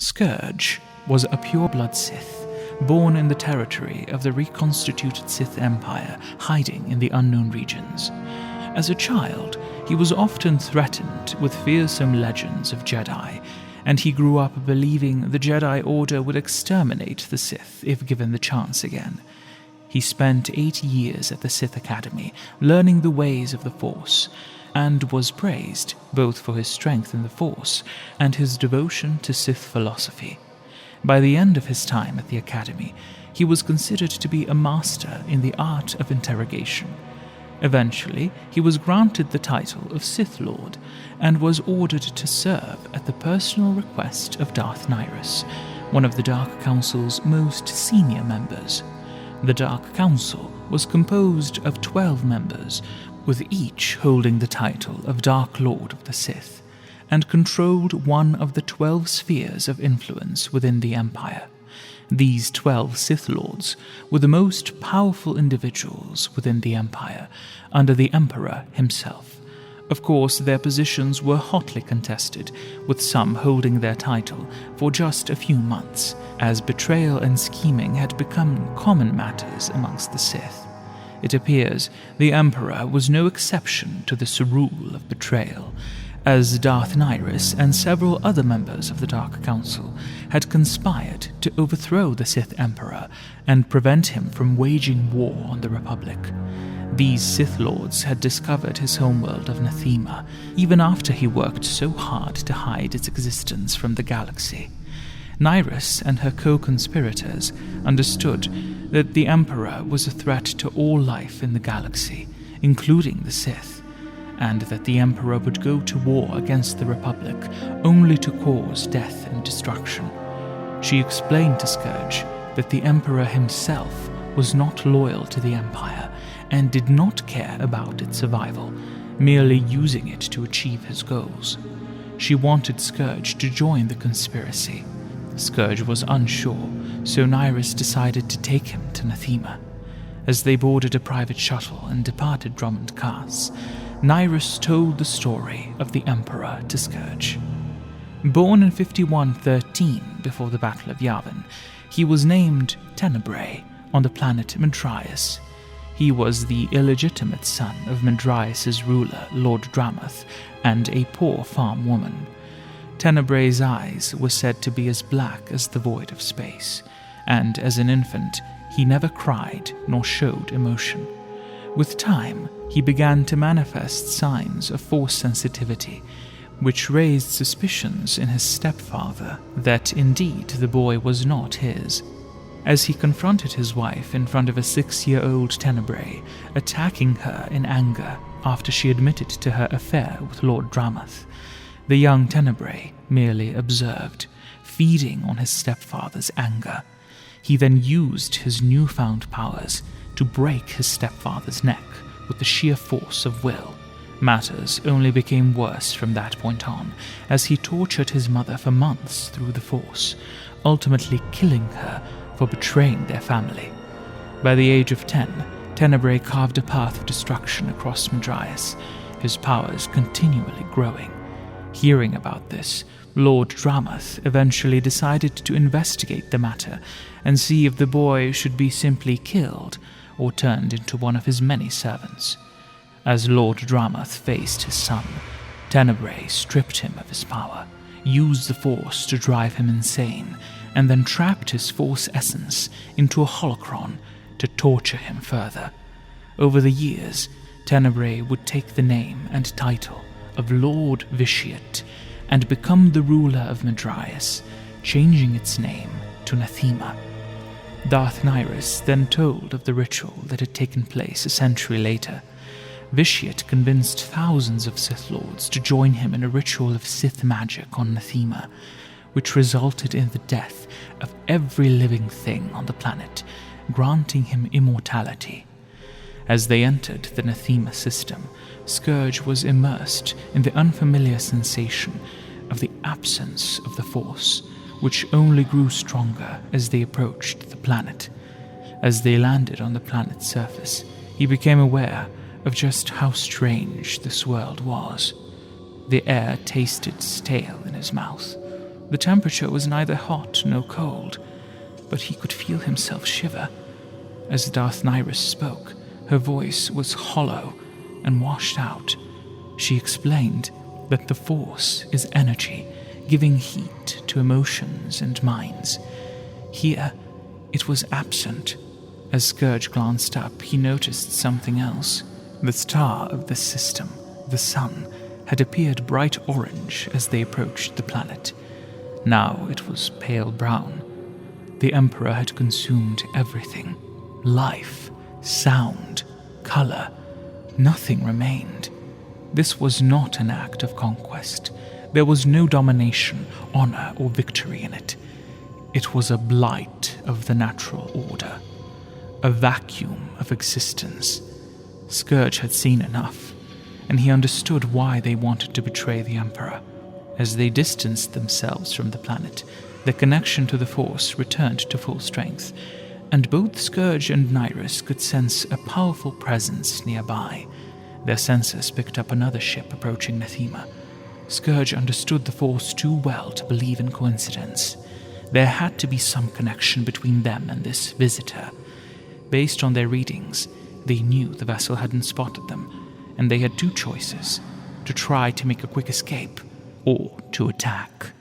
Scourge was a pure-blood Sith, born in the territory of the reconstituted Sith Empire, hiding in the unknown regions. As a child, he was often threatened with fearsome legends of Jedi, and he grew up believing the Jedi Order would exterminate the Sith if given the chance again. He spent 8 years at the Sith Academy, learning the ways of the Force, and was praised both for his strength in the Force and his devotion to Sith philosophy. By the end of his time at the Academy, he was considered to be a master in the art of interrogation. Eventually, he was granted the title of Sith Lord and was ordered to serve at the personal request of Darth Nyriss, one of the Dark Council's most senior members. The Dark Council was composed of 12 members, with each holding the title of Dark Lord of the Sith, and controlled one of the 12 spheres of influence within the Empire. These 12 Sith Lords were the most powerful individuals within the Empire, under the Emperor himself. Of course, their positions were hotly contested, with some holding their title for just a few months, as betrayal and scheming had become common matters amongst the Sith. It appears the Emperor was no exception to this rule of betrayal, as Darth Nyriss and several other members of the Dark Council had conspired to overthrow the Sith Emperor and prevent him from waging war on the Republic. These Sith Lords had discovered his homeworld of Nathema, even after he worked so hard to hide its existence from the galaxy. Nyriss and her co-conspirators understood that the Emperor was a threat to all life in the galaxy, including the Sith, and that the Emperor would go to war against the Republic only to cause death and destruction. She explained to Scourge that the Emperor himself was not loyal to the Empire and did not care about its survival, merely using it to achieve his goals. She wanted Scourge to join the conspiracy. Scourge was unsure, so Nyriss decided to take him to Nathema. As they boarded a private shuttle and departed Drummond Cars, Nyriss told the story of the Emperor to Scourge. Born in 5113 before the Battle of Yavin, he was named Tenebrae on the planet Medraius. He was the illegitimate son of Medraius' ruler, Lord Dramath, and a poor farm woman. Tenebrae's eyes were said to be as black as the void of space, and as an infant, he never cried nor showed emotion. With time, he began to manifest signs of Force sensitivity, which raised suspicions in his stepfather that indeed the boy was not his. As he confronted his wife in front of a 6-year-old Tenebrae, attacking her in anger after she admitted to her affair with Lord Dramath, the young Tenebrae merely observed, feeding on his stepfather's anger. He then used his newfound powers to break his stepfather's neck with the sheer force of will. Matters only became worse from that point on, as he tortured his mother for months through the Force, ultimately killing her for betraying their family. By the age of 10, Tenebrae carved a path of destruction across Medraius, his powers continually growing. Hearing about this, Lord Dramath eventually decided to investigate the matter and see if the boy should be simply killed or turned into one of his many servants. As Lord Dramath faced his son, Tenebrae stripped him of his power, used the Force to drive him insane, and then trapped his Force essence into a holocron to torture him further. Over the years, Tenebrae would take the name and title of Lord Vitiate and become the ruler of Medraius, changing its name to Nathema. Darth Nyriss then told of the ritual that had taken place a century later. Vitiate convinced thousands of Sith Lords to join him in a ritual of Sith magic on Nathema, which resulted in the death of every living thing on the planet, granting him immortality. As they entered the Nathema system, Scourge was immersed in the unfamiliar sensation of the absence of the Force, which only grew stronger as they approached the planet. As they landed on the planet's surface, he became aware of just how strange this world was. The air tasted stale in his mouth. The temperature was neither hot nor cold, but he could feel himself shiver. As Darth Nyriss spoke, her voice was hollow and washed out. She explained that the Force is energy, giving heat to emotions and minds. Here, it was absent. As Scourge glanced up, he noticed something else. The star of the system, the sun, had appeared bright orange as they approached the planet. Now it was pale brown. The Emperor had consumed everything. Life, sound, color. Nothing remained. This was not an act of conquest. There was no domination, honor, or victory in it. It was a blight of the natural order. A vacuum of existence. Scourge had seen enough, and he understood why they wanted to betray the Emperor. As they distanced themselves from the planet, their connection to the Force returned to full strength, and both Scourge and Nyriss could sense a powerful presence nearby. Their senses picked up another ship approaching Nathema. Scourge understood the Force too well to believe in coincidence. There had to be some connection between them and this visitor. Based on their readings, they knew the vessel hadn't spotted them, and they had two choices: to try to make a quick escape or to attack.